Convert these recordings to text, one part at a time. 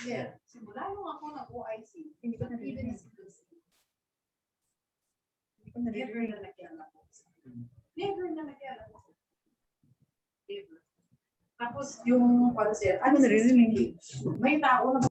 Yeah. Simula nung ako ng OIC, hindi ko na-release. Never na nakialam ko. Never na nakialam ko. Never. Tapos yung, para siya, ano na-release? May tao na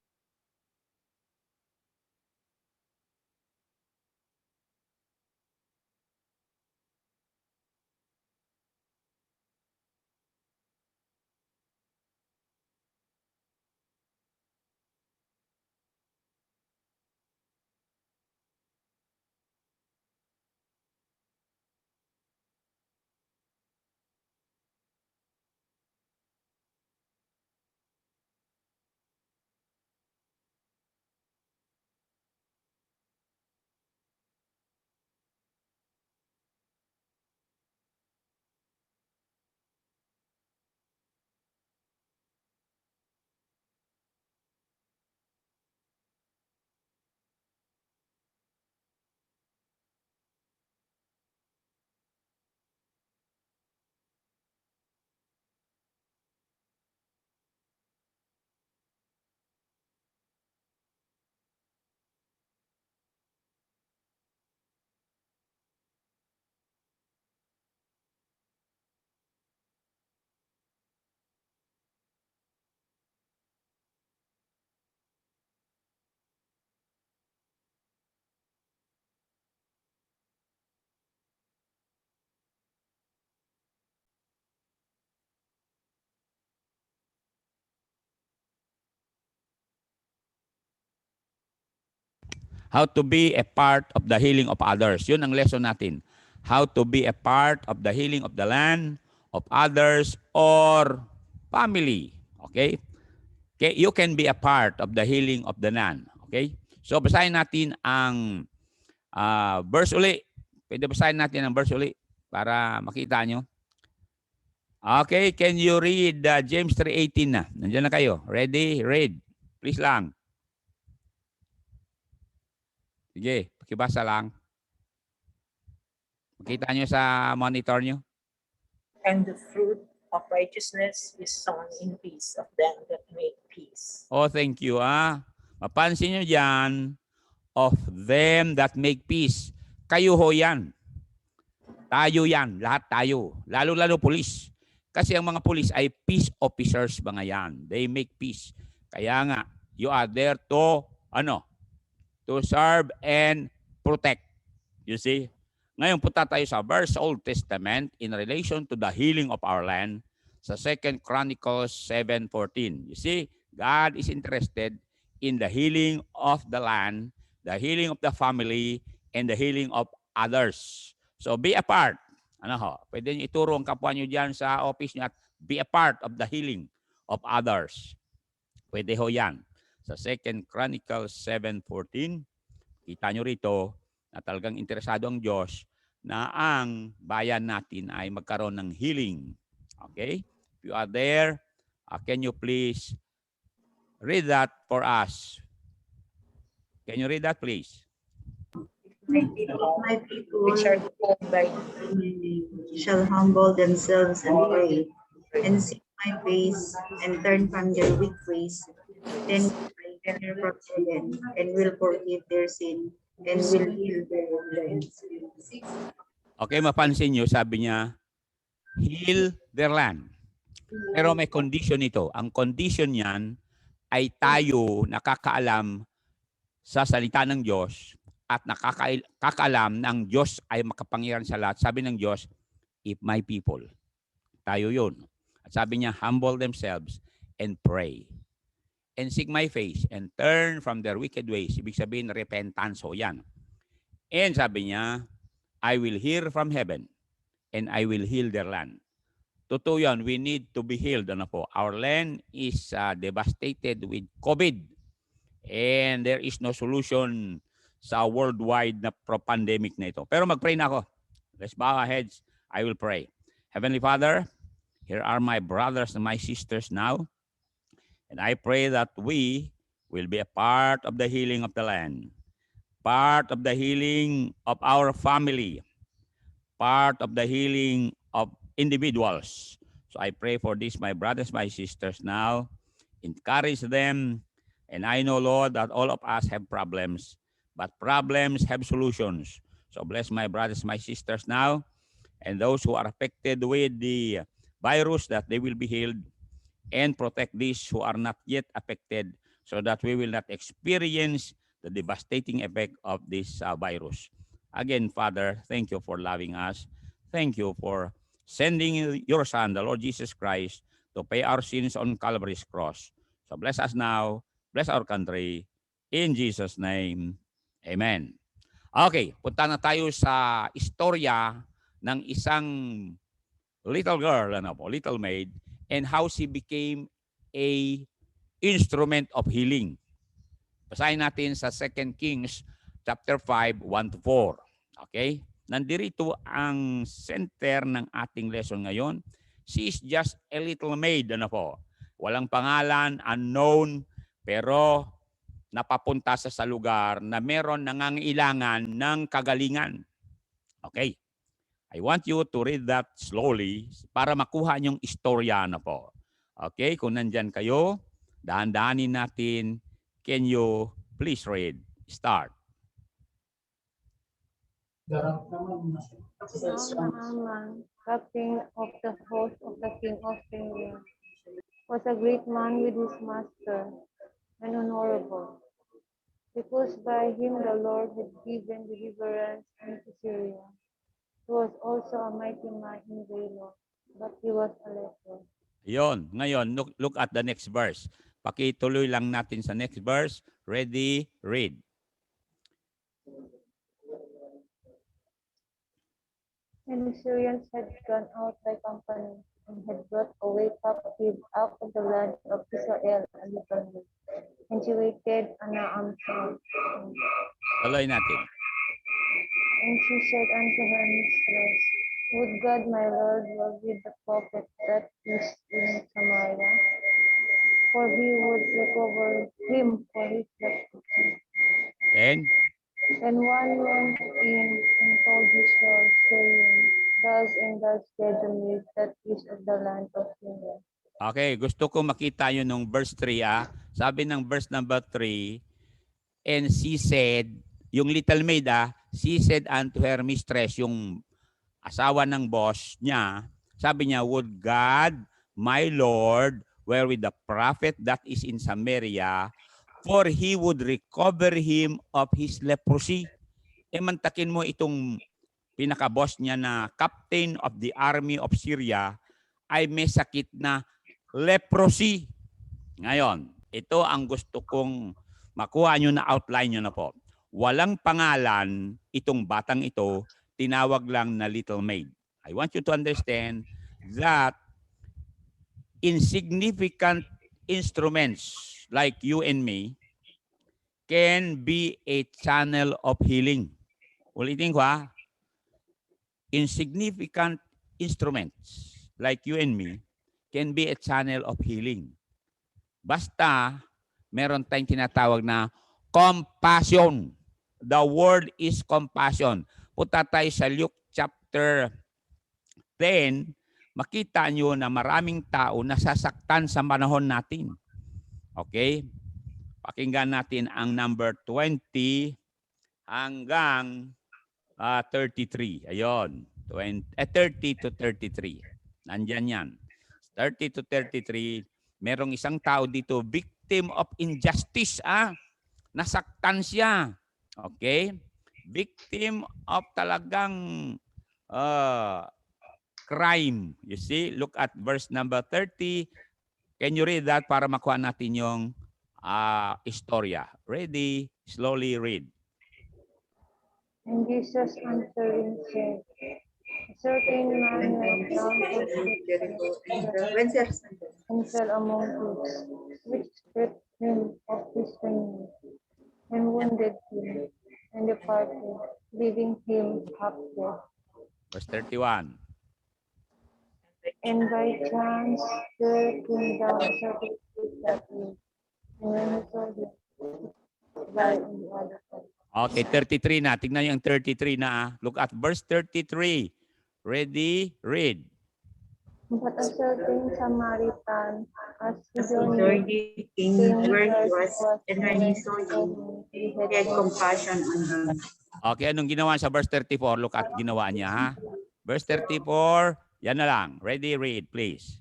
how to be a part of the healing of others. Yun ang lesson natin. How to be a part of the healing of the land, of others, or family. Okay? Okay, you can be a part of the healing of the land. Okay? So, basahin natin ang verse uli. Pwede basahin natin ang verse uli para makita nyo. Okay, can you read James 3:18 na? Nandiyan na kayo. Ready? Read. Please lang. Sige, pakibasa lang. Makita nyo sa monitor nyo. And the fruit of righteousness is sown in peace of them that make peace. Oh, thank you. Mapansin nyo dyan, of them that make peace. Kayo ho yan. Tayo yan. Lahat tayo. Lalo-lalo pulis. Kasi ang mga pulis ay peace officers mga yan. They make peace. Kaya nga, you are there to, to serve and protect. You see? Ngayon, punta tayo sa verse Old Testament in relation to the healing of our land sa 2 Chronicles 7:14. You see, God is interested in the healing of the land, the healing of the family, and the healing of others. So be a part. Pwede nyo ituro ang kapwa nyo dyan sa office nyo at be a part of the healing of others. Pwede ho yan. Sa 2 Chronicles 7:14, kita nyo rito na talagang interesado ang Diyos na ang bayan natin ay magkaroon ng healing. Okay? If you are there, can you please read that for us? Can you read that, please? My people Which are called by shall humble themselves and pray, and seek my face, and turn from their wicked ways. Then I will hear from heaven, and will forgive their sin, and will heal their land. Okay, mapansin nyo, sabi niya, heal their land. Pero may condition ito. Ang condition niyan ay tayo nakakaalam sa salita ng Diyos at nakakaalam na ang Diyos ay makapangyarihan sa lahat. Sabi ng Diyos, if my people, tayo yun. At sabi niya, humble themselves and pray. And seek my face and turn from their wicked ways. Ibig sabihin, repentance. So yan. And sabi niya, I will hear from heaven and I will heal their land. Totoo yan, we need to be healed. Our land is devastated with COVID. And there is no solution sa worldwide na pandemic na ito. Pero mag-pray na ako. Let's bow our heads. I will pray. Heavenly Father, here are my brothers and my sisters now. And I pray that we will be a part of the healing of the land, part of the healing of our family, part of the healing of individuals. So I pray for this, my brothers, my sisters now. Encourage them And I know, Lord, that all of us have problems, but problems have solutions. So bless my brothers, my sisters now, and those who are affected with the virus, that they will be healed, and protect these who are not yet affected, so that we will not experience the devastating effect of this virus. Again, Father, thank you for loving us. Thank you for sending your Son, the Lord Jesus Christ, to pay our sins on Calvary's cross. So bless us now, bless our country. In Jesus' name, amen. Okay, punta na tayo sa istorya ng isang little girl, little maid, and how she became a instrument of healing. Basahin natin sa 2 Kings chapter 5, 1-4. Okay? Nandirito ang center ng ating lesson ngayon. She is just a little maid. Walang pangalan, unknown, pero napapunta sa lugar na meron nangangailangan ng kagalingan. Okay? I want you to read that slowly para makuha niyong istorya Okay? Kung nandyan kayo, dahan-dahanin natin. Can you please read? Start. Now Naaman, captain of the host of the king of Syria, was a great man with his master and honorable, because by him the Lord had given deliverance unto Syria. He was also a mighty man in valor, but he was a leper. Yon. Ngayon, look at the next verse. Pakituloy lang natin sa next verse. Ready? Read. And the Syrians had gone out by company and had brought away captive out of the land of Israel a little maid. And she waited on Naaman's house. Tuloy natin. And she said unto her mistress, Would God my Lord were with the prophet that is in Samaria, for he would recover him for his leprosy. Then, And one went in and told his Lord, saying, Thus and thus said the maid that is of the land of Syria. okay, gusto ko makita yun nung verse 3. Sabi ng verse number 3, and she said, yung little maid, she said unto her mistress, yung asawa ng boss niya, sabi niya, would God, my Lord, were with the prophet that is in Samaria, for he would recover him of his leprosy. Mantakin mo itong pinaka-boss niya na captain of the army of Syria ay may sakit na leprosy. Ngayon, ito ang gusto kong makuha nyo na outline nyo na po. Walang pangalan itong batang ito, tinawag lang na little maid. I want you to understand that insignificant instruments like you and me can be a channel of healing. Ulitin ko insignificant instruments like you and me can be a channel of healing. Basta meron tayong tinatawag na compassion. The word is compassion. Punta tayo sa Luke chapter 10, makita nyo na maraming tao nasasaktan sa panahon natin. Okay? Pakinggan natin ang number 20 hanggang 33. Ayun. 30 to 33. Nandyan yan. 30 to 33. Merong isang tao dito, victim of injustice. Nasaktan siya. Okay? Victim of talagang crime. You see? Look at verse number 30. Can you read that para makuha natin yung istorya? Ready? Slowly read. And Jesus answering said, A certain man went down to Jericho and fell among thieves, which stripped him of his raiment, and wounded him, and departed, leaving him half dead. Verse 31. And by chance there came down a certain thief that way, and when he saw him, he died on the other side. Okay, 33 na. Tingnan yung 33 na. Look at verse 33. Ready? Read. But a certain Samaritan, as he As he journeyed, journeyed, came where he was, and when he saw him, he he had compassion on him. Okay, anong ginawa sa verse 34? Look at ginawa niya, ha? Verse 34, yan na lang. Ready, read, please.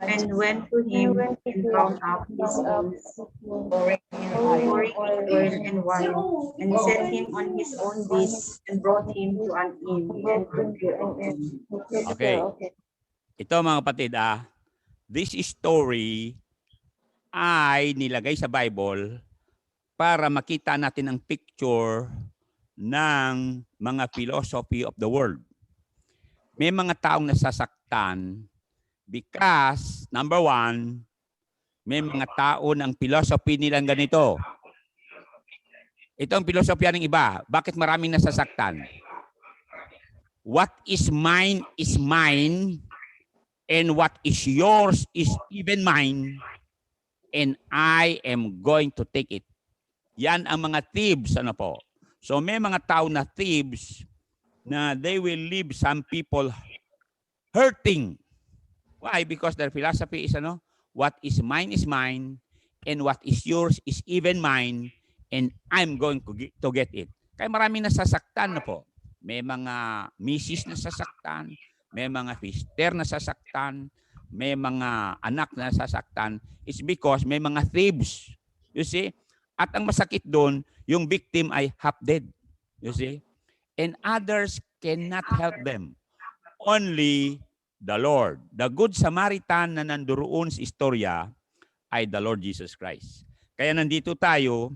And went to and him went to and him bound up and his bound up wounds, his wounds, pouring in oil. pouring in oil and wine, and set him on his own beast, and brought him to an inn, and took care of him. He took Okay. care of it. Ito mga kapatid, this story ay nilagay sa Bible para makita natin ang picture ng mga philosophy of the world. May mga taong nasasaktan because, number one, may mga tao ng philosophy nilang ganito. Ito ang philosophy ng iba. Bakit maraming nasasaktan? What is mine, and what is yours is even mine, and I am going to take it. Yan ang mga thieves, ano po. So may mga tao na thieves na they will leave some people hurting. Why? Because their philosophy is what is mine, and what is yours is even mine, and I'm going to get it. Kaya maraming nasasaktan na po. May mga misis na sasaktan, may mga sister na sasaktan, may mga anak na sasaktan. It's because may mga thieves. You see? At ang masakit doon, yung victim ay half dead. You see? And others cannot help them. Only the Lord. The Good Samaritan na nanduroon sa istorya ay the Lord Jesus Christ. Kaya nandito tayo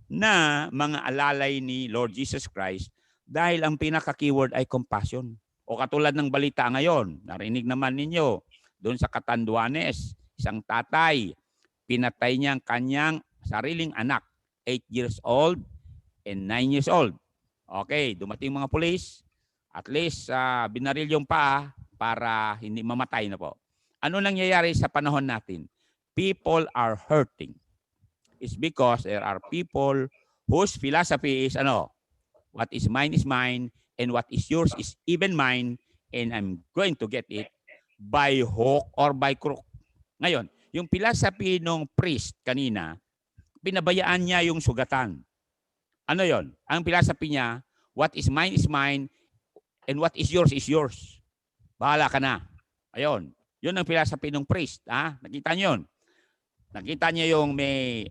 na mga alalay ni Lord Jesus Christ dahil ang pinaka-keyword ay compassion. O katulad ng balita ngayon, narinig naman ninyo, doon sa Catanduanes, isang tatay, pinatay niya ang kanyang sariling anak, 8 years old and 9 years old. Okay, dumating mga pulis, at least binaril yung paa para hindi mamatay na po. Ano nangyayari sa panahon natin? People are hurting. It's because there are people whose philosophy is what is mine, and what is yours is even mine, and I'm going to get it by hook or by crook. Ngayon, yung philosophy ng priest kanina, pinabayaan niya yung sugatan. Ano yon? Ang philosophy niya, what is mine, and what is yours. Bahala ka na. Ayun. Yun ang philosophy ng priest. Nakita niyo yun? Nakita niya yung may,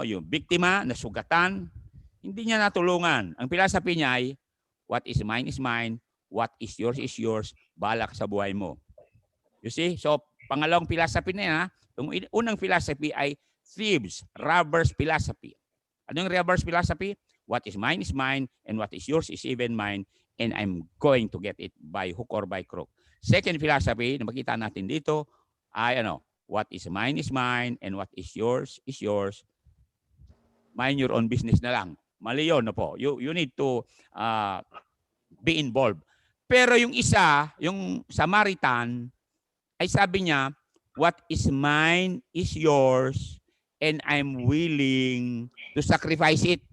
yung biktima na sugatan, hindi niya natulungan. Ang philosophy niya ay, what is mine, what is yours, bahala ka sa buhay mo. You see? So, pangalawang philosophy na yan, yung unang philosophy ay thieves, robbers philosophy. Ano yung robbers philosophy? What is mine, and what is yours is even mine, and I'm going to get it by hook or by crook. Second philosophy na makita natin dito ay what is mine, and what is yours. Mind your own business na lang. Mali yun, po. You need to be involved. Pero yung isa, yung Samaritan, ay sabi niya, what is mine is yours, and I'm willing to sacrifice it.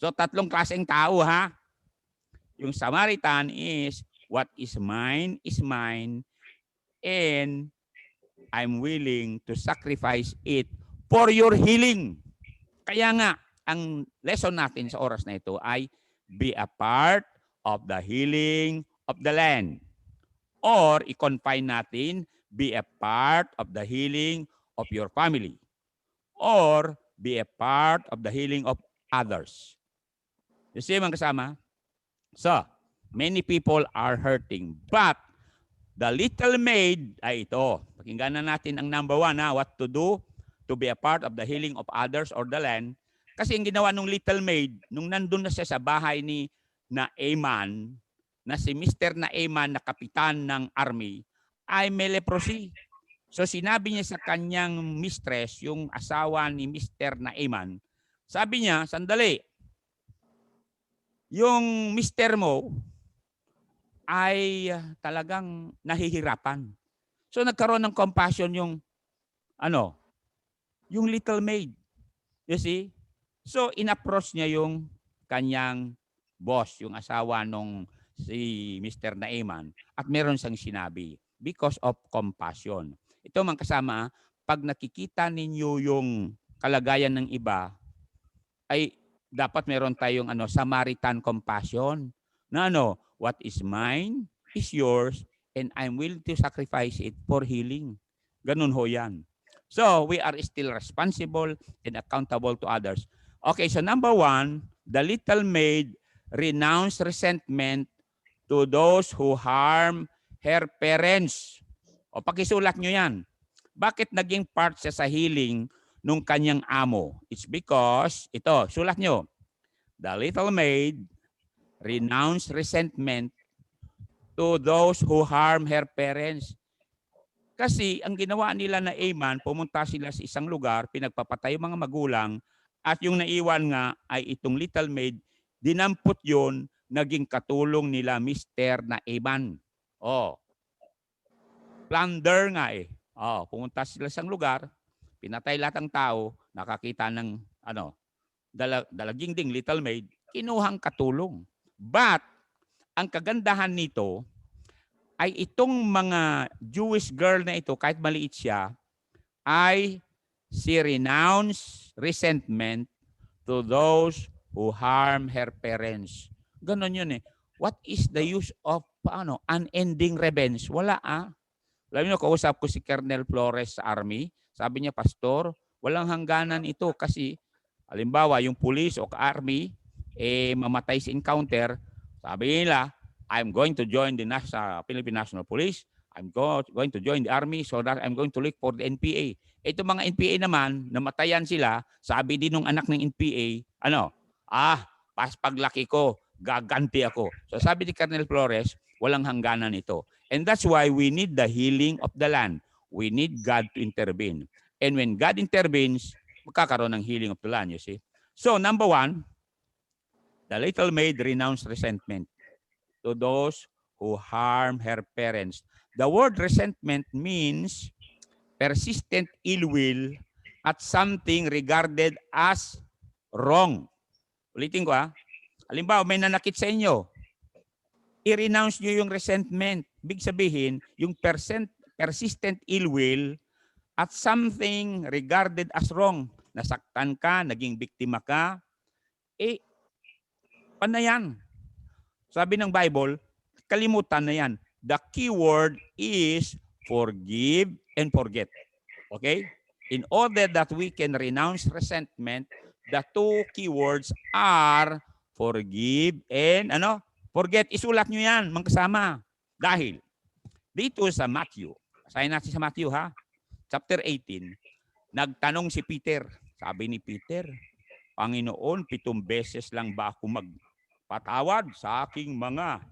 So, tatlong klaseng tao, ha? Yung Samaritan is, what is mine, and I'm willing to sacrifice it for your healing. Kaya nga, ang lesson natin sa oras na ito ay be a part of the healing of the land. Or, i-confine natin, be a part of the healing of your family. Or, be a part of the healing of others. You see, mga kasama? So, many people are hurting. But, the little maid ay ito. Pakinggan na natin ang number 1, what to do to be a part of the healing of others or the land. Kasi ang ginawa ng little maid, nung nandun na siya sa bahay ni Naaman, na si Mr. Naaman na kapitan ng army, ay may leprosy. So sinabi niya sa kanyang mistress, yung asawa ni Mr. Naaman, sabi niya, sandali, yung mister mo ay talagang nahihirapan. So nagkaroon ng compassion yung yung little maid. You see? So in-approach niya yung kanyang boss, yung asawa nung si Mr. Naaman, at meron siyang sinabi. because of compassion. Ito mga kasama, pag nakikita ninyo yung kalagayan ng iba, ay dapat meron tayong Samaritan compassion. Na what is mine is yours and I'm willing to sacrifice it for healing. Ganun ho yan. So, we are still responsible and accountable to others. Okay, so number 1, the little maid renounced resentment to those who harm her parents. O pakisulat nyo yan. Bakit naging part siya sa healing nung kanyang amo? It's because, ito, sulat nyo. The little maid renounced resentment to those who harm her parents. Kasi ang ginawa nila na Aman, pumunta sila sa isang lugar, pinagpapatay yung mga magulang, at yung naiwan nga ay itong little maid, dinampot yun, naging katulong nila Mr. na Aman. Oh, plunder nga eh. Oh, pumunta sila sa isang lugar, pinatay lahat ng tao, nakakita ng dalaging ding little maid, kinuhang katulong. But, ang kagandahan nito, ay itong mga Jewish girl na ito, kahit maliit siya, ay she renounced resentment to those who harm her parents. Ganon yun eh. What is the use of unending revenge? Wala Alam niyo, kausap ko si Colonel Flores sa Army. Sabi niya, Pastor, walang hangganan ito kasi halimbawa yung police o ka-army mamatay sa encounter. Sabi nila, I'm going to join the Philippine National Police. I'm going to join the Army so that I'm going to look for the NPA. Ito mga NPA naman, namatayan sila, sabi din ng anak ng NPA, paglaki ko, gaganti ako. So sabi ni Colonel Flores, walang hangganan ito. And that's why we need the healing of the land. We need God to intervene. And when God intervenes, magkakaroon ng healing of the land, you see. So number 1, the little maid renounced resentment to those who harm her parents. The word resentment means persistent ill will at something regarded as wrong. Ulitin ko Halimbawa, may nanakit sa inyo. I-renounce nyo yung resentment. Big sabihin, yung persistent ill will at something regarded as wrong. Nasaktan ka, naging biktima ka, panayan. Sabi ng Bible, kalimutan na yan. The key word is forgive and forget. Okay? In order that we can renounce resentment, the 2 key words are forgive and forget. Isulat nyo yan, mga kasama. Dahil dito sa Matthew, basahin natin sa Matthew chapter 18, nagtanong si Peter. Sabi ni Peter, Panginoon, 7 beses lang ba ako magpatawad sa aking mga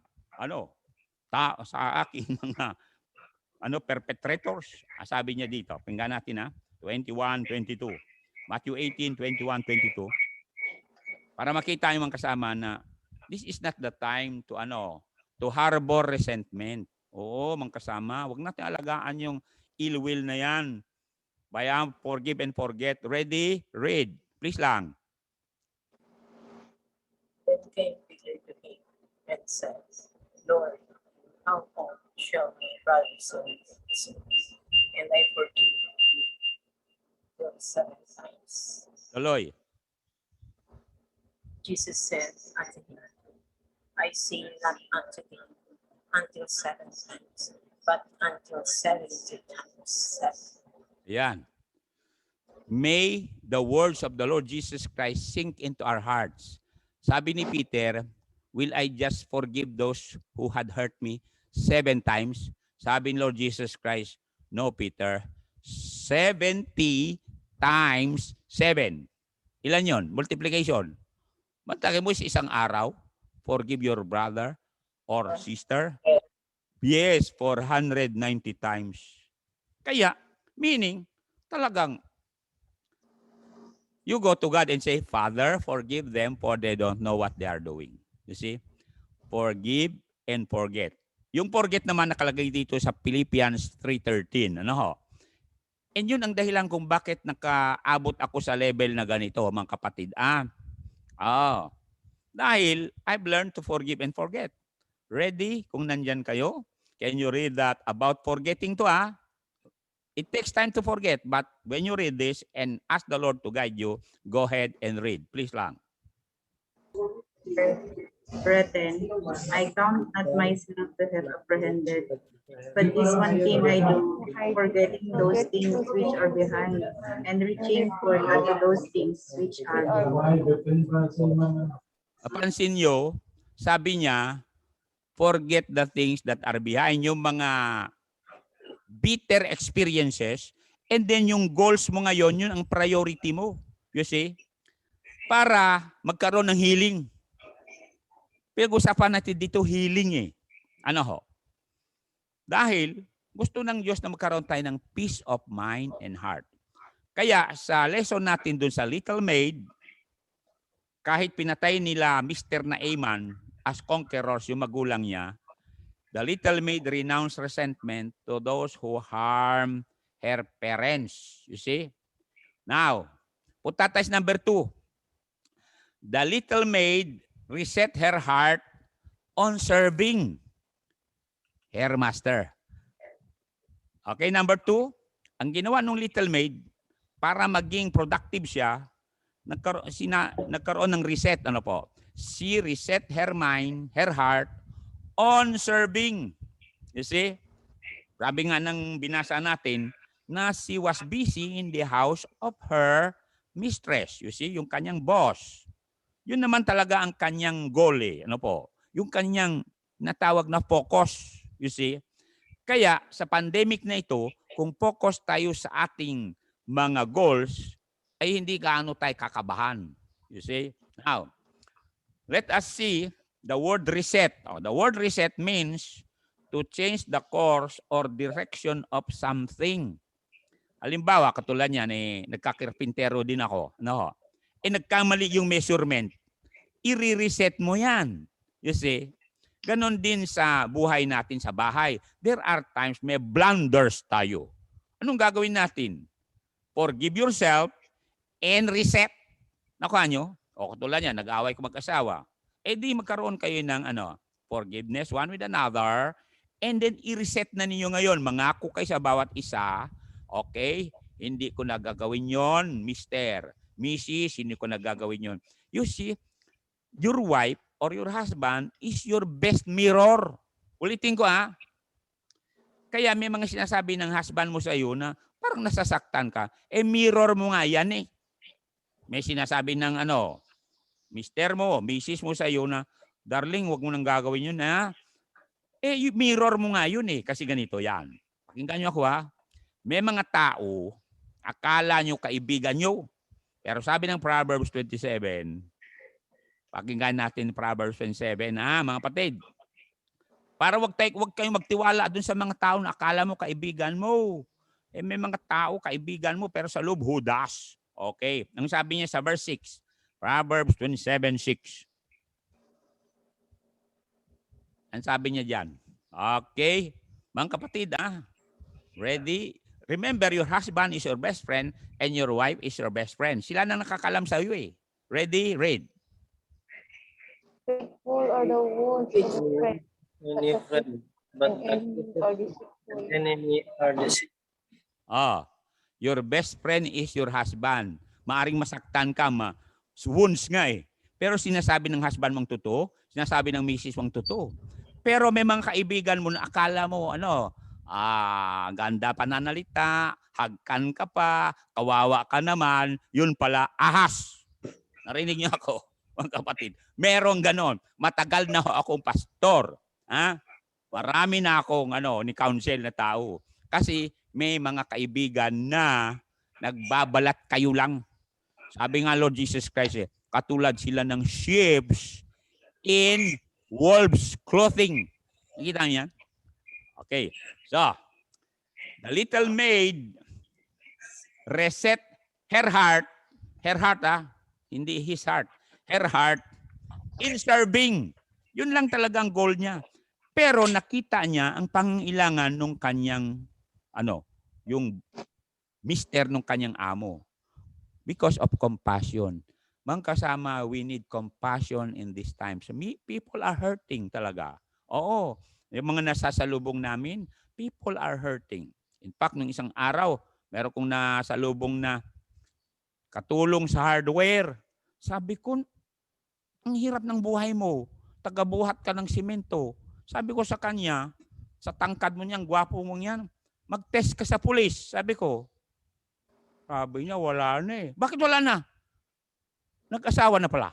perpetrators? Sabi niya dito, pinggan natin 21-22. Matthew 18, 21-22. Para makita yung mga kasama na this is not the time to harbor resentment. Oo, mga kasama, wag natin alagaan yung ill will na yan. Bayang forgive and forget. Ready? Read. Please lang. Then came Peter to him and said, Lord, how often shall my brother sin, and I forgive them 7 times? Tuloy. Jesus said unto him, I say not unto thee until 7 times, but until 70 times 7. Yan. May the words of the Lord Jesus Christ sink into our hearts. Sabi ni Peter, will I just forgive those who had hurt me 7 times? Sabi ni Lord Jesus Christ, no, Peter, 70 times 7. Ilan yon? Multiplication. Matagay mo sa isang araw, forgive your brother or sister. Yes, 490 times. Kaya, meaning, talagang, you go to God and say, Father, forgive them for they don't know what they are doing. You see? Forgive and forget. Yung forget naman nakalagay dito sa Philippians 3:13. And yun ang dahilan kung bakit nakaabot ako sa level na ganito, mga kapatid. Dahil I've learned to forgive and forget. Ready? Kung nandyan kayo, Can you read that about forgetting to, It takes time to forget, but when you read this and ask the Lord to guide you, go ahead and read. Please lang. Brethren, I count not myself to have apprehended, but this one thing I do, forgetting those things which are behind, and reaching forward unto those things which are before. Napansin nyo, sabi niya, forget the things that are behind, yung mga bitter experiences, and then yung goals mo ngayon, yun ang priority mo. You see? Para magkaroon ng healing. Pinag-usapan natin dito healing Ano ho? Dahil gusto ng Diyos na magkaroon tayo ng peace of mind and heart. Kaya sa lesson natin dun sa little maid, kahit pinatay nila Mr. Naaman as conquerors yung magulang niya, the little maid renounced resentment to those who harm her parents. You see? Now, punta tayo sa number 2. The little maid reset her heart on serving her master. Okay, number 2. Ang ginawa ng little maid, para maging productive siya, nagkaroon ng reset. Ano po? She reset her mind, her heart, on serving. You see? Sabi nga ng binasa natin na she was busy in the house of her mistress. You see? Yung kanyang boss. Yun naman talaga ang kanyang goal Ano po? Yung kanyang natawag na focus. You see? Kaya sa pandemic na ito, kung focus tayo sa ating mga goals, ay hindi gaano tayo kakabahan. You see? Now, let us see the word reset. The word reset means to change the course or direction of something. Halimbawa, katulad niyan, nagkakirpintero din ako. No? Nagkamali yung measurement. I-reset mo yan. You see? Ganon din sa buhay natin sa bahay. There are times may blunders tayo. Anong gagawin natin? Forgive yourself and reset. Nakuha nyo? O katulad niyan, nag-away ko mag-asawa. Di magkaroon kayo ng forgiveness one with another, and then i-reset na ninyo ngayon. Mangako kayo sa bawat isa, okay, hindi ko nagagawin yon, Mr. Mrs., hindi ko nagagawin yon. You see, your wife or your husband is your best mirror. Ulitin ko Kaya may mga sinasabi ng husband mo sa iyo na parang nasasaktan ka. Mirror mo nga yan May sinasabi ng Mister mo, Mrs. mo sa iyo na, darling, wag mo nang gagawin yun mirror mo nga yun kasi ganito yan. Pakinggan nyo ako May mga tao, akala nyo kaibigan nyo. Pero sabi ng Proverbs 27, pakinggan natin Proverbs 27, mga kapatid. Para wag kayong magtiwala dun sa mga tao na akala mo kaibigan mo. May mga tao kaibigan mo pero sa loob hudas. Okay. Ang sabi niya sa verse 6, Proverbs 27:6. Ang sabi niya diyan. Okay. Mga kapatid, ready? Remember, your husband is your best friend and your wife is your best friend. Sila nang nakakalam sa iyo Ready? Read. Faithful are the wounds of a friend, But an enemy are deceitful. Your best friend is your husband. Maaring masaktan ka, wounds nga Pero sinasabi ng husband mong totoo, sinasabi ng misis mong totoo. Pero may mga kaibigan mo na akala mo, ganda pananalita, hagkan ka pa, kawawa ka naman, yun pala, ahas. Narinig niyo ako, mga kapatid. Merong ganon. Matagal na akong pastor. Marami na akong ni counsel na tao. Kasi may mga kaibigan na nagbabalat kayo lang. Sabi nga Lord Jesus Christ, katulad sila ng sheeps in wolves' clothing. Nakita niya? Okay. So, the little maid reset her heart, hindi his heart, her heart in serving. Yun lang talagang goal niya. Pero nakita niya ang pangailangan nung kanyang yung mister nung kanyang amo. Because of compassion. Mga kasama, we need compassion in this time. So people are hurting talaga. Oo. Yung mga nasasalubong namin, people are hurting. In fact, nung isang araw, meron kong nasalubong na katulong sa hardware. Sabi ko, ang hirap ng buhay mo. Tagabuhat ka ng simento. Sabi ko sa kanya, sa tangkad mo niyan, gwapo mo niyan, mag-test ka sa pulis. Sabi ko. Sabi niya, wala na eh. Bakit wala na? Nag-asawa na pala.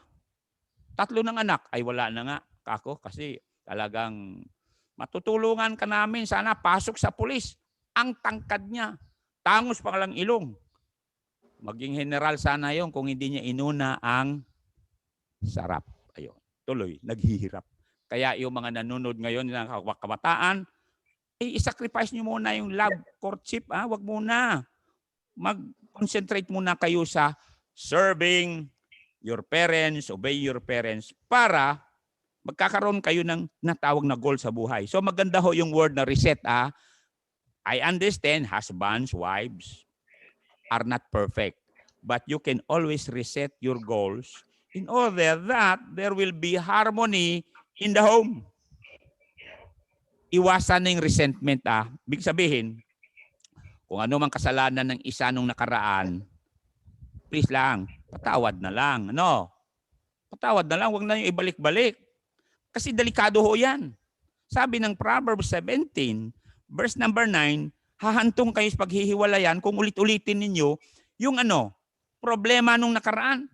3 ng anak. Ay wala na nga. Kako, kasi talagang matutulungan ka namin. Sana pasok sa pulis. Ang tangkad niya. Tangos pa lang ilong. Maging general sana yon kung hindi niya inuna ang sarap. Ayun. Tuloy, naghihirap. Kaya yung mga nanonood ngayon ng kabataan, i-sacrifice niyo muna yung love courtship. Wag muna. Mag-concentrate muna kayo sa serving your parents, obey your parents, para magkakaroon kayo ng natawag na goal sa buhay. So maganda ho yung word na reset. I understand husbands, wives are not perfect. But you can always reset your goals in order that there will be harmony in the home. Iwasan ng resentment. Big sabihin, kung ano mang kasalanan ng isa nung nakaraan, please lang, patawad na lang. Ano? Patawad na lang, huwag na yung ibalik-balik. Kasi delikado ho yan. Sabi ng Proverbs 17, verse number 9, hahantong kayo sa paghihiwalayan kung ulit-ulitin ninyo yung problema nung nakaraan.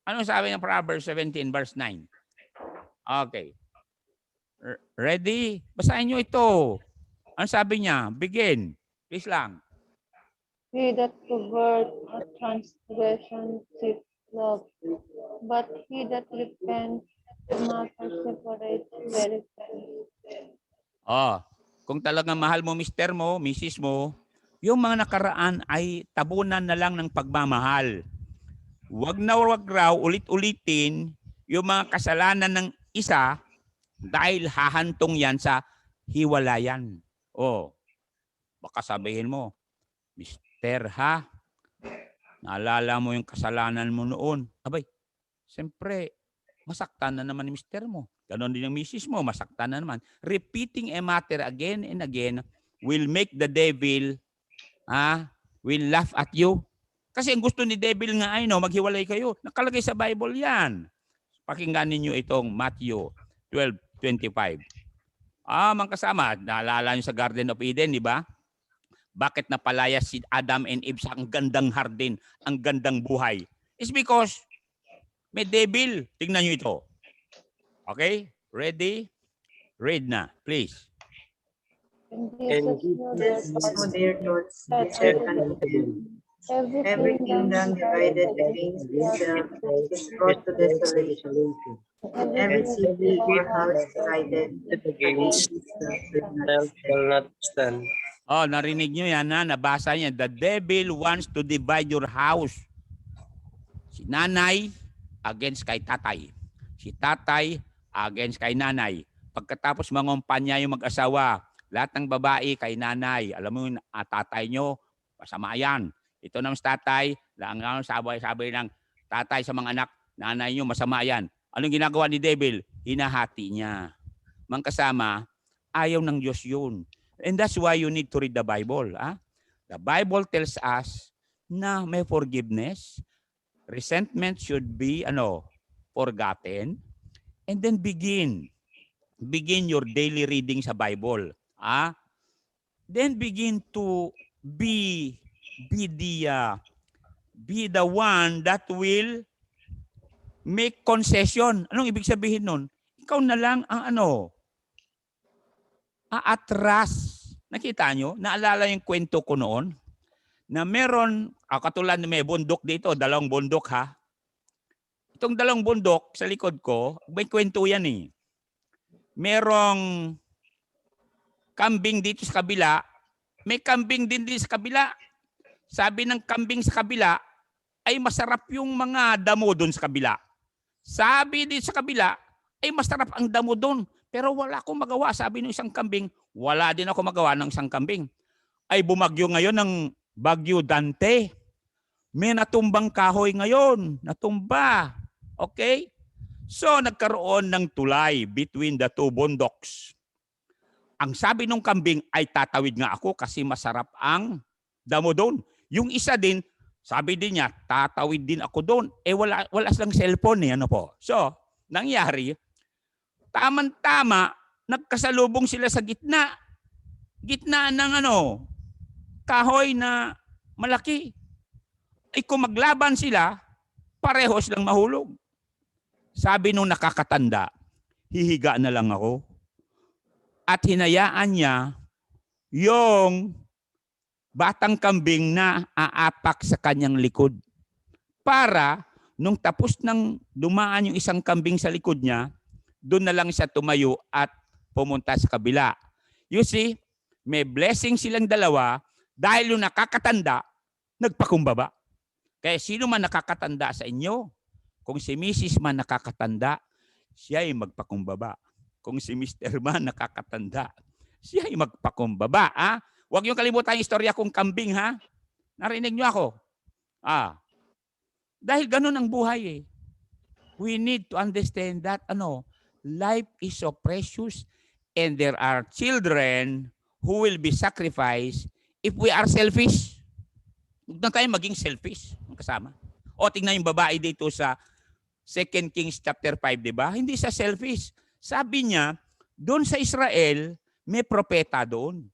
Ano sabi ng Proverbs 17, verse 9? Okay. Ready? Basahin nyo ito. Ano sabi niya? Begin. Please lang. He that covereth a transgression seeks love, but he that repents the matter separates very friends. Kung talagang mahal mo mister mo, misis mo, yung mga nakaraan ay tabunan na lang ng pagmamahal. Wag na wag raw ulit-ulitin yung mga kasalanan ng isa dahil hahantong yan sa hiwalayan. Baka sabihin mo, mister naalala mo yung kasalanan mo noon. Abay, siyempre, masaktan na naman ni mister mo. Ganon din yung misis mo, masaktan na naman. Repeating a matter again and again will make the devil will laugh at you. Kasi ang gusto ni devil nga ay maghiwalay kayo. Nakalagay sa Bible yan. Pakinggan ninyo itong Matthew 12:25. Mga kasama, naalala nyo sa Garden of Eden, di ba? Bakit napalaya si Adam and Eve sa ang gandang hardin, ang gandang buhay? It's because may devil. Tingnan nyo ito. Okay? Ready? Read na, please. And Jesus knew their thoughts, their thoughts, that every kingdom divided against itself is brought to desolation, and every city or house divided against itself shall not stand. Narinig nyo yan nabasa niya. The devil wants to divide your house. Si nanay against kay tatay. Si tatay against kay nanay. Pagkatapos mangumpanya yung mag-asawa, lahat ng babae kay nanay. Alam mo yung tatay nyo, masama yan. Ito naman sa tatay, lang sabi ng tatay sa mga anak, nanay nyo, masama yan. Anong ginagawa ni devil? Hinahati niya. Mga kasama, ayaw ng Diyos yun. And that's why you need to read the Bible. The Bible tells us na may forgiveness. Resentment should be forgotten. And then begin your daily reading sa Bible. Then begin to be the one that will make concession. Anong ibig sabihin nun? Ikaw na lang ang aatras. Nakita nyo? Naalala yung kwento ko noon? Na meron, katulad may bundok dito, 2 bundok Itong 2 bundok sa likod ko, may kwento yan eh. Merong kambing dito sa kabila, may kambing din sa kabila. Sabi ng kambing sa kabila, ay masarap yung mga damo doon sa kabila. Sabi din sa kabila, ay masarap ang damo doon. Pero wala akong magawa. Sabi ng isang kambing, wala din ako magawa ng isang kambing. Ay bumagyo ngayon ng Bagyo Dante. May natumbang kahoy ngayon. Natumba. Okay? So nagkaroon ng tulay between the 2 bundoks. Ang sabi nung kambing ay tatawid nga ako kasi masarap ang damo doon. Yung isa din, sabi din niya, tatawid din ako doon. Wala silang cellphone ano po. So, nangyari, tamang-tama, nagkasalubong sila sa gitna. Gitna ng kahoy na malaki. Ay kung maglaban sila, parehos lang mahulog. Sabi nung nakakatanda, hihiga na lang ako. At hinayaan niya yung batang kambing na aapak sa kanyang likod. Para nung tapos nang dumaan yung isang kambing sa likod niya, doon na lang siya tumayo at pumunta sa kabila. You see, may blessing silang dalawa dahil yung nakakatanda, nagpakumbaba. Kaya sino man nakakatanda sa inyo, kung si Mrs. man nakakatanda, siya ay magpakumbaba. Kung si Mr. man nakakatanda, siya ay magpakumbaba. Huwag yung kalimutan yung istorya kong kambing, ha? Narinig nyo ako? Dahil ganun ang buhay eh. We need to understand that life is so precious and there are children who will be sacrificed if we are selfish. Huwag na tayo maging selfish. Kasama. O tingnan yung babae dito sa 2 Kings chapter 5, di ba? Hindi siya selfish. Sabi niya, doon sa Israel, may propeta doon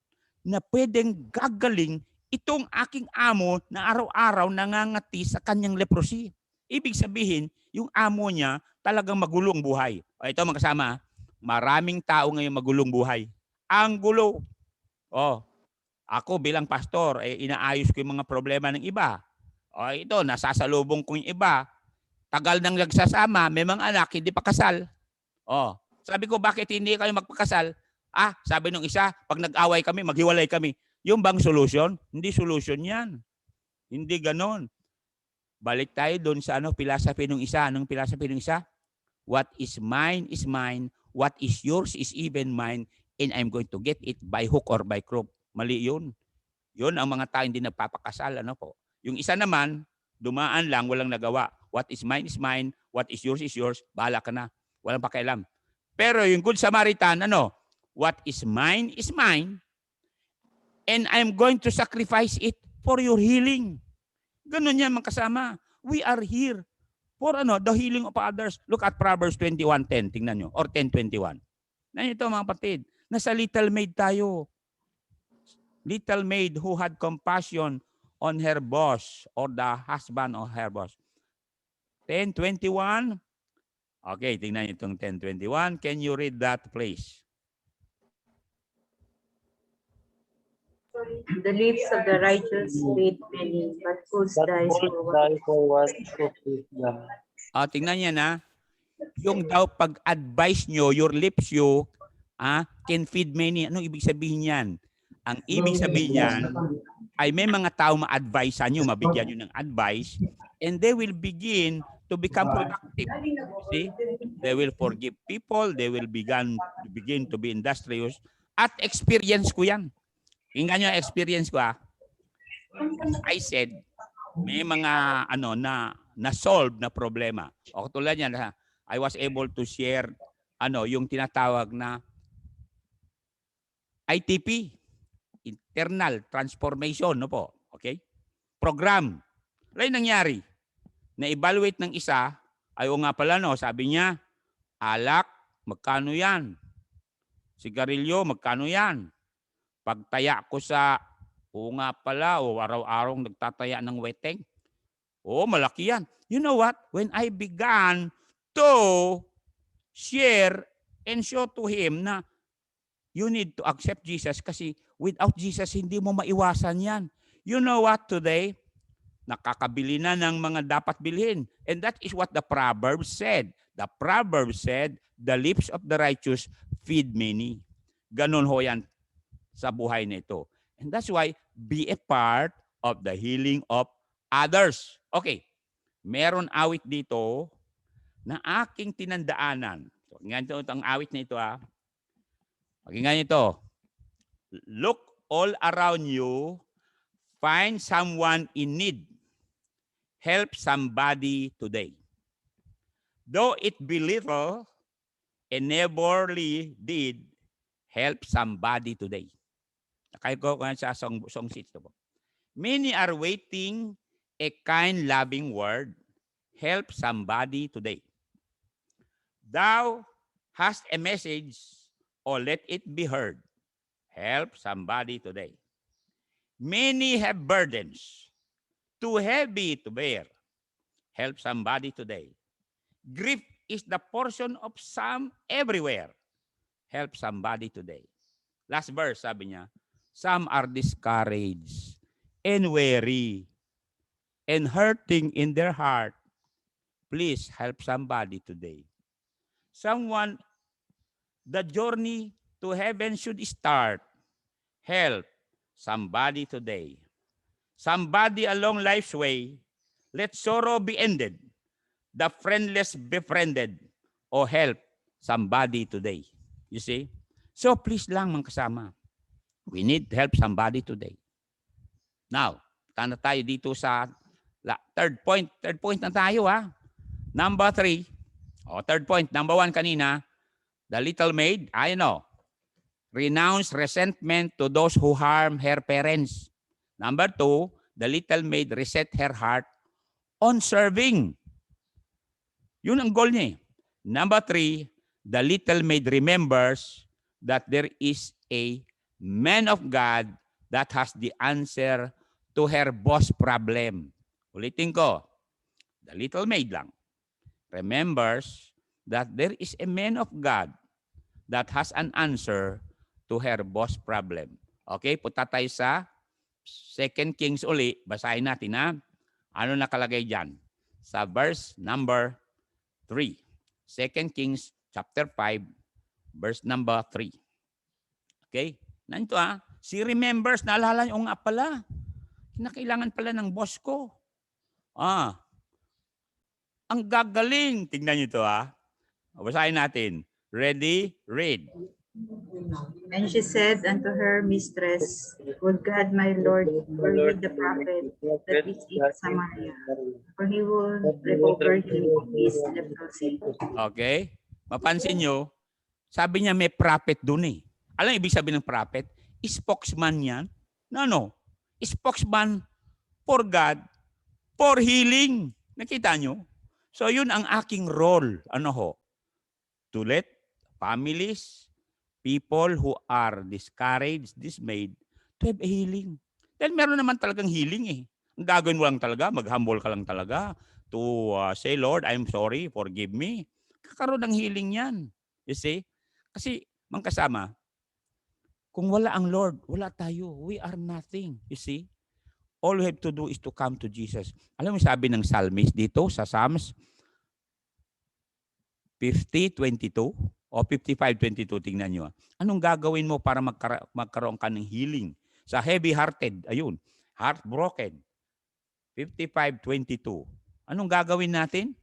na pwedeng gagaling itong aking amo na araw-araw nangangati sa kanyang leprosy. Ibig sabihin, yung amo niya talagang magulong buhay. O ito mga kasama, maraming tao ngayon magulong buhay. Ang gulo. Ako bilang pastor, inaayos ko yung mga problema ng iba. Ito, nasasalubong ko yung iba. Tagal nang nagsasama, may mga anak, hindi pa kasal. Sabi ko, bakit hindi kayo magpakasal? Sabi nung isa, pag nag-away kami, maghiwalay kami. Yung bang solution? Hindi solution yan. Hindi ganon. Balik tayo doon sa philosophy nung isa. Anong philosophy nung isa? What is mine is mine. What is yours is even mine. And I'm going to get it by hook or by crook. Mali yun. Yun ang mga tao hindi nagpapakasal. Yung isa naman, dumaan lang, walang nagawa. What is mine is mine. What is yours, bahala ka na. Walang pakialam. Pero yung Good Samaritan, what is mine is mine. And I'm going to sacrifice it for your healing. Ganun yan mga kasama. We are here for the healing of others. Look at Proverbs 21:10. Tingnan nyo. Or 10:21. Nanyo ito mga kapatid. Nasa little maid tayo. Little maid who had compassion on her boss or the husband of her boss. 10:21. Okay, tingnan niyo itong 10:21. Can you read that, please? The lips of the righteous feed many, but fools dies for what Tingnan niya na. Yung daw pag-advise nyo, your lips can feed many. Anong ibig sabihin yan? Ang ibig sabihin yan ay may mga tao ma-advise nyo, mabigyan nyo ng advice, and they will begin to become productive. See? They will forgive people, they will begin to be industrious. At experience ko yan. Tingnan nyo ang experience ko I said, may mga na-solve na problema. O tulad yan, I was able to share yung tinatawag na ITP, internal transformation, okay? Program. Ano yung nangyari? Na-evaluate ng isa, nga pala, sabi niya, alak, magkano yan? Sigarilyo, magkano yan? Pagtaya ko sa, nga pala, araw-araw nagtataya ng weteng. Malaki yan. You know what? When I began to share and show to him na you need to accept Jesus kasi without Jesus, hindi mo maiwasan yan. You know what today? Nakakabili na ng mga dapat bilhin. And that is what the Proverbs said. The Proverbs said, the lips of the righteous feed many. Ganon ho yan sa buhay nito. And that's why, be a part of the healing of others. Okay, meron awit dito na aking tinandaanan. So, ganito ang awit na ito. Pakinggan ito. Look all around you, find someone in need. Help somebody today. Though it be little, a neighborly deed help somebody today. Kaya ko sa song sheets to po. Many are waiting a kind, loving word. Help somebody today. Thou hast a message, or let it be heard. Help somebody today. Many have burdens, too heavy to bear. Help somebody today. Grief is the portion of some everywhere. Help somebody today. Last verse, sabi niya, some are discouraged and weary and hurting in their heart. Please help somebody today. Someone, the journey to heaven should start. Help somebody today. Somebody along life's way, let sorrow be ended. The friendless befriended. O help somebody today. You see? So please lang mga kasama. We need to help somebody today. Now, tanda tayo dito sa third point. Third point na tayo ha. Number 3. Third point. Number 1 kanina. The little maid, I know. Renounce resentment to those who harm her parents. Number 2, the little maid reset her heart on serving. Yun ang goal niya. Number 3, the little maid remembers that there is a man of God that has the answer to her boss problem. Ulitin ko, the little maid lang remembers that there is a man of God that has an answer to her boss problem. Okay, punta tayo sa 2 Kings uli. Basahin natin ha. Ano nakalagay dyan? Sa verse number 3. 2 Kings chapter 5, verse number 3. Okay? Nanito ha. She remembers, naalala niyo nga pala. Kinakailangan pala ng boss ko. Ang gagaling. Tingnan niyo ito ha. Basahin natin. Ready? Read. And she said unto her mistress, would God my Lord were with the prophet that is in Samaria, for he will recover him of his leprosy. Okay? Mapansin nyo, sabi niya may prophet dun eh. Alam ibig sabihin ng prophet? Spokesman yan. No. Spokesman for God, for healing. Nakita nyo? So yun ang aking role. Ano ho? To let families, people who are discouraged, dismayed, to have a healing. Dahil meron naman talagang healing eh. Ang gagawin mo lang talaga, mag-humble ka lang talaga to say, Lord, I'm sorry, forgive me. Kakaroon ng healing yan. You see? Kasi, mga kasama, kung wala ang Lord, wala tayo. We are nothing. You see? All we have to do is to come to Jesus. Alam mo sabi ng psalmist dito sa Psalms 50:22 o 55:22, tingnan nyo. Anong gagawin mo para magkaroon ka ng healing? Sa heavy-hearted, ayun, heartbroken. 55:22. Anong gagawin natin?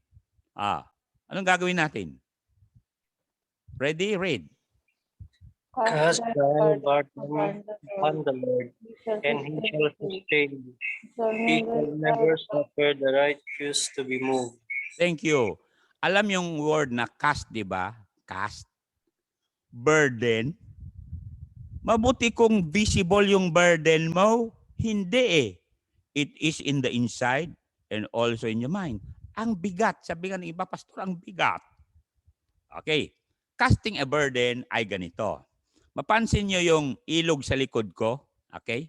Anong gagawin natin? Ready? Read. Cast thy burden upon the Lord, and he shall sustain you. He shall never suffer the righteous to be moved. Thank you. Alam yung word na cast, di ba? Cast. Burden. Mabuti kung visible yung burden mo. Hindi eh. It is in the inside and also in your mind. Ang bigat. Sabi nga ng iba, pastor, ang bigat. Okay. Casting a burden ay ganito. Mapansin nyo yung ilog sa likod ko. Okay?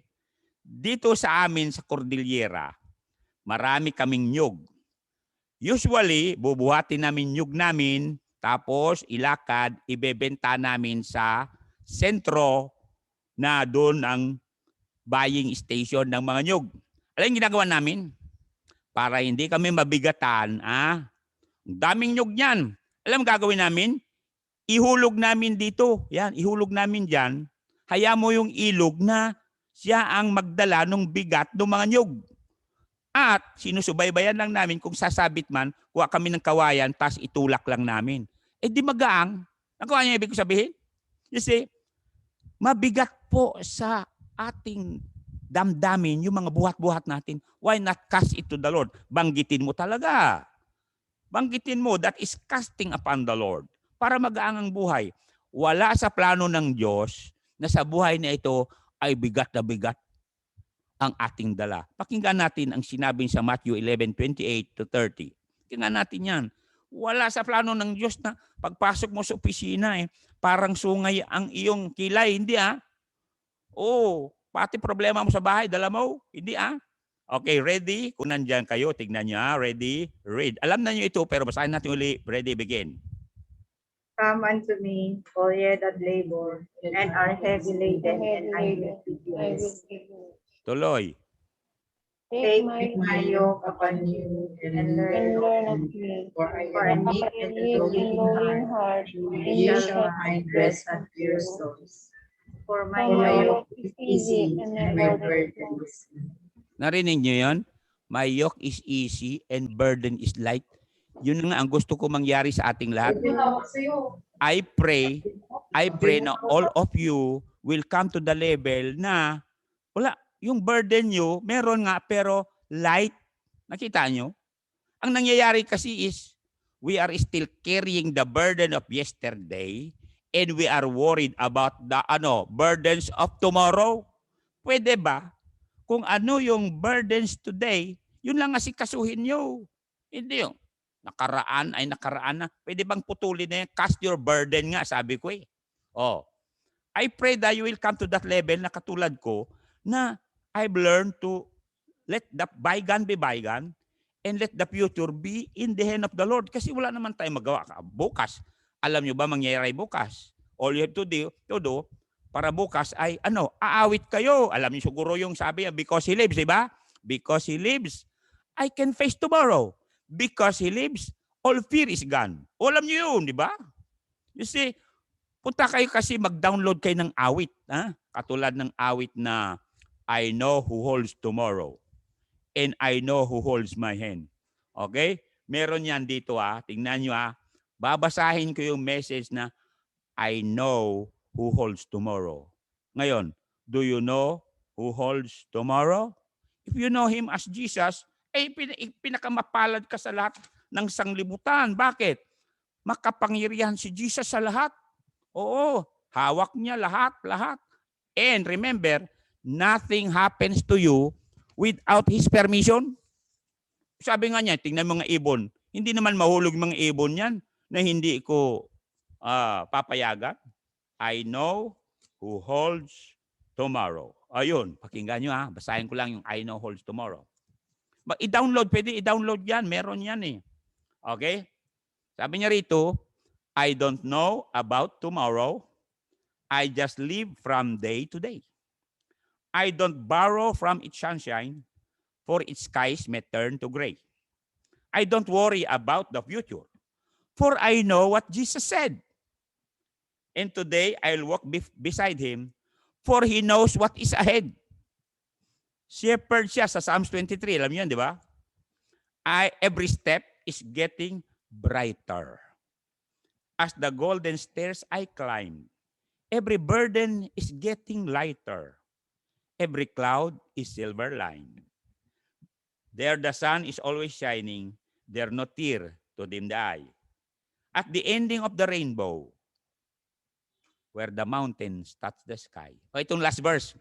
Dito sa amin sa Cordillera, marami kaming nyug. Usually, bubuhatin namin nyug namin, tapos ilakad, ibebenta namin sa sentro na doon ang buying station ng mga nyug. Alam yung ginagawa namin? Para hindi kami mabigatan, ang daming nyug niyan. Alam gagawin namin? Ihulog namin dito. Yan, ihulog namin dyan. Haya mo yung ilog na siya ang magdala ng bigat ng mga nyug. At sinusubaybayan lang namin kung sasabit man, kuha kami ng kawayan, tas itulak lang namin. Eh di magaang. Nakuha niyo ibig ko sabihin? You see, mabigat po sa ating damdamin yung mga buhat-buhat natin. Why not cast it to the Lord? Banggitin mo talaga. Banggitin mo, that is casting upon the Lord. Para magaang ang buhay. wala sa plano ng Diyos na sa buhay na ito ay bigat na bigat ang ating dala. Pakinggan natin ang sinabi sa Matthew 11:28 to 30. Pakinggan natin yan. Wala sa plano ng Diyos na pagpasok mo sa opisina parang sungay ang iyong kilay. Hindi pati problema mo sa bahay, dala mo. Hindi Okay, ready? Kung nandyan kayo, tignan nyo Ready? Read. Alam na nyo ito, pero basahin natin uli. Ready, begin. Come unto me, all ye that labor, and are heavy laden, and I will give you I will rest. give you. Tuloy. Take my yoke upon you, and learn of me. for I am meek and Meek and lowly in lowly in heart, heart, and and ye ye shall shall find find rest rest unto your souls. For For my my yoke yoke is is easy, easy, and and my my burden is burden is light. Narinig nyo yun? My yoke is easy and burden is light. Yun nga ang gusto ko mangyari sa ating lahat. I pray na all of you will come to the level na yung burden nyo, meron nga pero light. Nakita nyo? Ang nangyayari kasi is we are still carrying the burden of yesterday and we are worried about the burdens of tomorrow. Pwede ba? Kung ano yung burdens today, yun lang asikasuhin nyo. Hindi yung nakaraan ay nakaraan na. Pwede bang putulin na yan? Cast your burden nga, sabi ko I pray that you will come to that level na katulad ko na I've learned to let the bygone be bygone and let the future be in the hand of the Lord. Kasi wala naman tayong magawa bukas. Alam nyo ba mangyayari bukas? All you have to do para bukas ay aawit kayo. Alam niyo siguro yung sabi, because He lives, di ba? Because He lives, I can face tomorrow. Because He lives, all fear is gone. Alam niyo yun, di ba? You see, punta kayo kasi mag-download kayo ng awit. Katulad ng awit na I know who holds tomorrow and I know who holds my hand. Okay? Meron yan dito Tingnan nyo Babasahin ko yung message na I know who holds tomorrow. Ngayon, do you know who holds tomorrow? If you know Him as Jesus, pinakamapalad ka sa lahat ng sanglibutan. Bakit? Makapangyarihan si Jesus sa lahat. Oo, hawak niya lahat. And remember, nothing happens to you without His permission. Sabi nga niya, tingnan mga ibon. Hindi naman mahulog mga ibon yan na hindi ko papayagan. I know who holds tomorrow. Ayun, pakinggan nyo Basahin ko lang yung I know holds tomorrow. Pwede i-download yan. Meron yan Okay? Sabi niya rito, I don't know about tomorrow. I just live from day to day. I don't borrow from its sunshine, for its skies may turn to gray. I don't worry about the future, for I know what Jesus said. And today, I'll walk beside Him, for He knows what is ahead. Shepherd siya sa Psalms 23. Alam niyo yan, di ba? Every step is getting brighter. As the golden stairs I climb, every burden is getting lighter. Every cloud is silver lined. There the sun is always shining. There no tear to dim the eye. At the ending of the rainbow, where the mountains touch the sky. Itong last verse.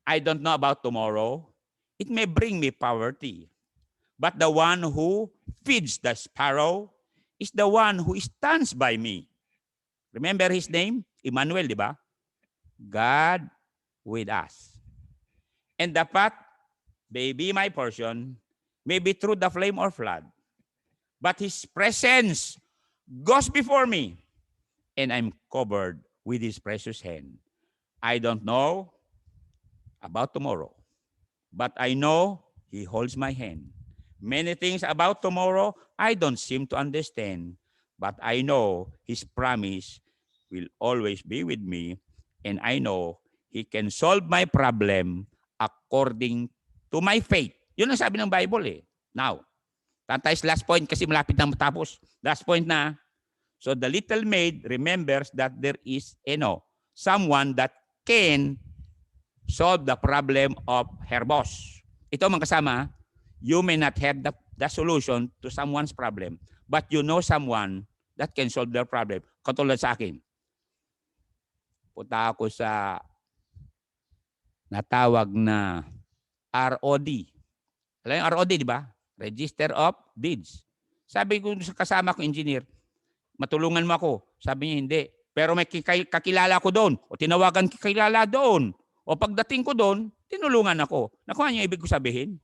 I don't know about tomorrow. It may bring me poverty. But the one who feeds the sparrow is the one who stands by me. Remember His name? Emmanuel, di ba? God with us. And the path may be my portion, may be through the flame or flood. But His presence goes before me, and I'm covered with His precious hand. I don't know about tomorrow, but I know He holds my hand. Many things about tomorrow I don't seem to understand, but I know His promise will always be with me, and I know He can solve my problem according to my faith. Yun ang sabi ng Bible Now, tantay's last point kasi malapit na matapos. Last point na. So the little maid remembers that there is, someone that can solve the problem of her boss. Ito mga kasama, you may not have the solution to someone's problem, but you know someone that can solve their problem. Katulad sa akin. punta ako sa natawag na ROD. Alam yung ROD, di ba? Register of Deeds. Sabi ko sa kasama ko, engineer, matulungan mo ako. Sabi niya, hindi. Pero may kakilala ko doon. O tinawagan kakilala doon. O pagdating ko doon, tinulungan ako. Nakuha niyo ibig ko sabihin?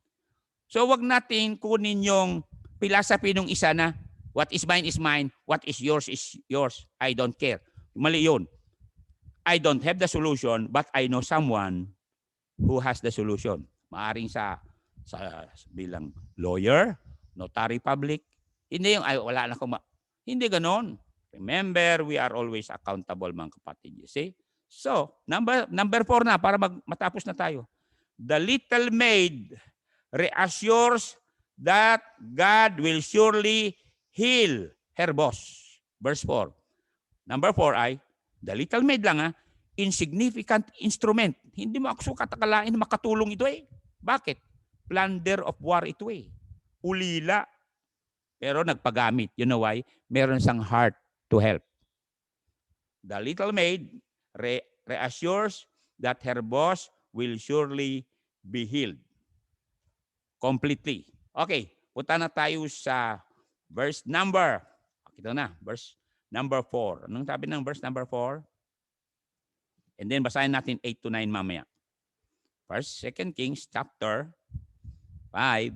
So wag natin kunin yung philosophy ng isa na what is mine, what is yours, I don't care. Mali yun. I don't have the solution, but I know someone who has the solution. Maaring sa bilang lawyer, notary public, hindi yung ay wala na akong hindi ganon. Remember, we are always accountable mga kapatid. You see? So, number 4 na para matapos na tayo. The little maid reassures that God will surely heal her boss. Verse 4. Number 4 ay, the little maid lang insignificant instrument. Hindi mo ako katakalain na makatulong ito eh. Bakit? Plunder of war ito eh. Ulila. Pero nagpagamit. You know why? Meron siyang heart to help. The little maid reassures that her boss will surely be healed. Completely. Okay, punta na tayo sa verse number. Ito na, verse number 4. Anong sabi ng verse number 4? And then basahin natin 8 to 9 mamaya. First, 2 Kings chapter 5,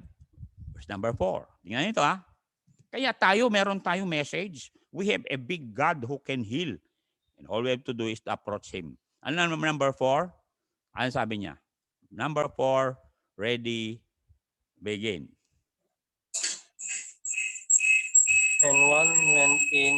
verse number 4. Tingnan nito Kaya meron tayong message. We have a big God who can heal. And all we have to do is to approach Him. Ano na number 4? Ano sabi niya? Number 4, ready, begin. And one went in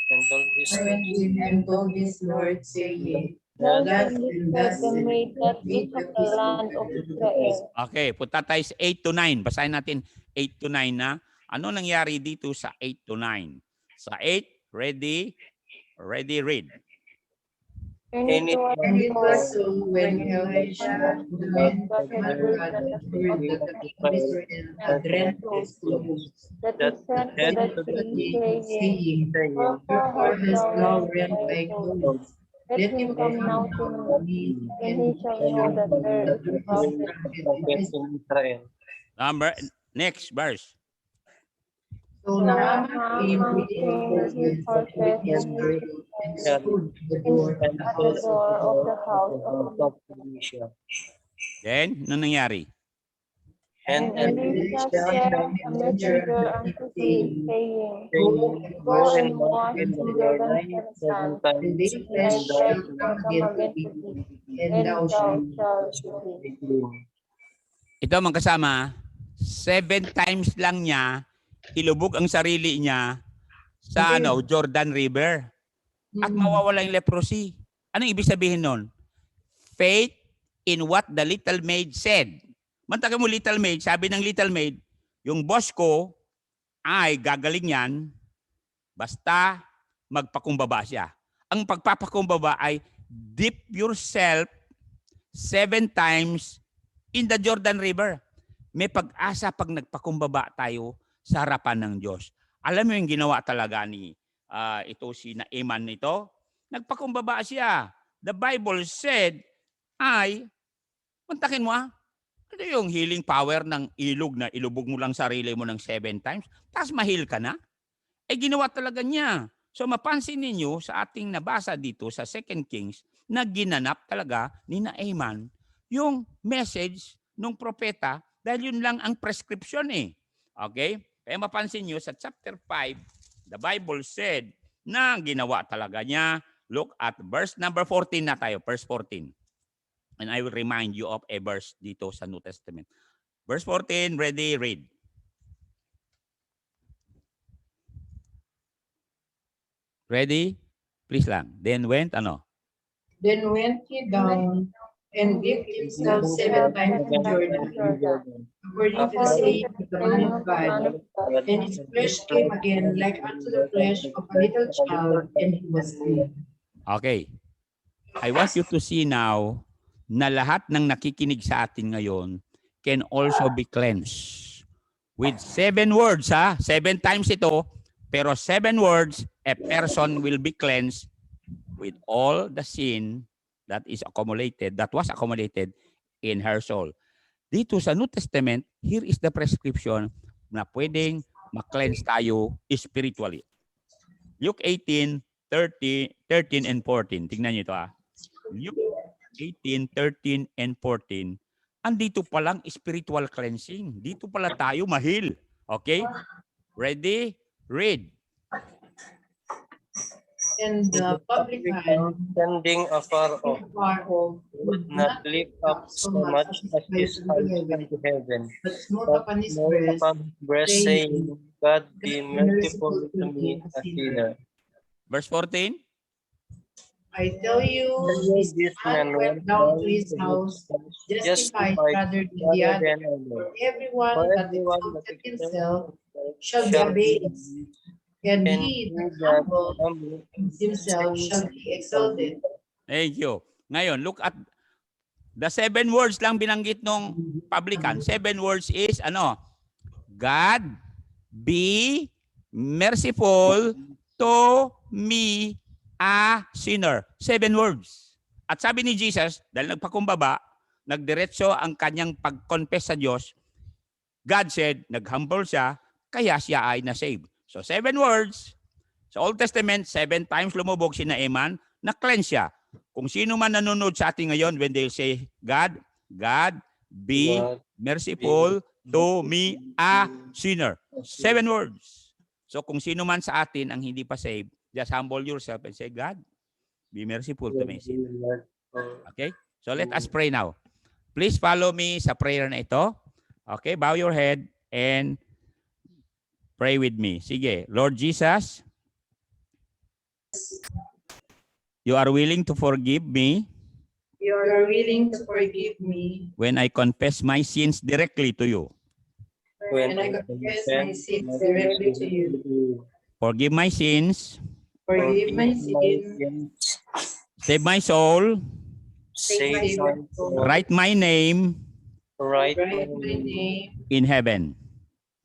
and told his Lord, saying, Thus the maid that is of the land of Israel. Okay, punta tayo sa 8 to 9. Basahin natin 8 to 9 na. Ano nangyari dito sa 8 to 9? Sa 8, ready, read. And it was so when Elisha that he sent to the king, saying, Wherefore hast thou rent thy clothes? Let him come now to me, and he shall know that there is a prophet. Next verse. So Naaman came with his horses and his food to the door at the door of the house of Elisha. Then, ano nangyari? And Elisha sent a messenger unto him, saying, Go and wash in Jordan 7 times, and they and thy flesh flesh shall shall come come again again to to thee, thee, and and thou thou shalt shalt be live. Ito mga kasama, 7 times lang niya ilubog ang sarili niya sa Jordan River at mawawala yung leprosy. Anong ibig sabihin nun? Faith in what the little maid said. Mantaga mo little maid, sabi ng little maid, yung boss ko ay gagaling yan basta magpakumbaba siya. Ang pagpapakumbaba ay dip yourself 7 times in the Jordan River. May pag-asa pag nagpakumbaba tayo sa harapan ng Diyos. Alam mo yung ginawa talaga ni ito si Naaman nito? Nagpakumbaba siya. The Bible said mantakin mo Ito yung healing power ng ilog na ilubog mo lang sarili mo ng 7 times, tapos mahil ka na? Ginawa talaga niya. So mapansin ninyo sa ating nabasa dito sa 2 Kings na ginanap talaga ni Naaman yung message ng propeta dahil yun lang ang prescription Okay? Kaya mapansin nyo sa chapter 5, the Bible said na ginawa talaga niya. Look at verse number 14 na tayo, verse 14. And I will remind you of a verse dito sa New Testament. Verse 14, ready, read. Ready? Please lang. Then went, Then went he down and dipped himself 7 times in Jordan, according to the saying of the man of God, and his flesh came again like unto the flesh of a little child, and he was clean. Okay. I want you to see now na lahat ng nakikinig sa atin ngayon can also be cleansed. With 7 words, 7 times ito, pero 7 words, a person will be cleansed with all the sin that was accumulated in her soul. Dito sa New Testament, here is the prescription na pwedeng ma-cleanse tayo spiritually. Luke 18:13 and 14. Tingnan niyo ito Luke 18:13 and 14. Andito pa lang spiritual cleansing. Dito pala tayo mahil. Okay? Ready? Read. And the publican standing afar off, far off would not lift up so much as his eyes unto heaven, but smote but upon his smote breast, upon his breast, saying, God be merciful to me, a sinner. Verse 14. I tell you, this man went down to his house justified rather than the other. For everyone that exalted himself shall be abased, and he that humbled himself shall be exalted. Thank you. Ngayon, look at the 7 words lang binanggit nung publican. 7 words is God be merciful to me, a sinner. 7 words. At sabi ni Jesus, dahil nagpakumbaba, nagdiretso ang kanyang pag-confess sa Diyos, God said, nag-humble siya, kaya siya ay na-save. So 7 words. Sa Old Testament, 7 times lumubog si Naaman, na-cleanse siya. Kung sino man nanonood sa atin ngayon, when they say, God be merciful to me, a sinner. 7 words. So kung sino man sa atin ang hindi pa saved, just humble yourself and say, God, be merciful to me, sinner. Okay? So let us pray now. Please follow me sa prayer na ito. Okay? Bow your head and pray with me. Sige. Lord Jesus, you are willing to forgive me You are willing to forgive me when I confess my sins directly to you. when I confess my sins directly to you. Forgive my sins, Forgive my sins, save my soul, Save my soul, write my name write write my name in heaven.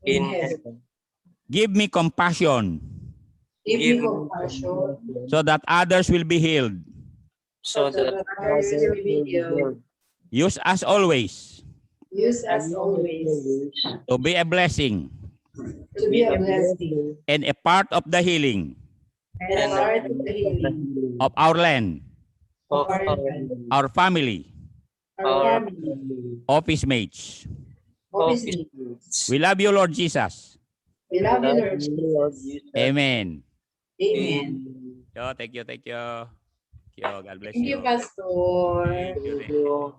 in in heaven. heaven. Give me compassion Give me compassion so that others will be healed. so that others will be healed. Use us always Use us always to be a blessing to be a blessing and a part of the healing and a part of the healing of our land, of our family, our family, office mates. office. We love you, Lord Jesus. We love you, Lord. Amen. Amen. Thank you. God bless Thank you, you. Pastor. Thank you.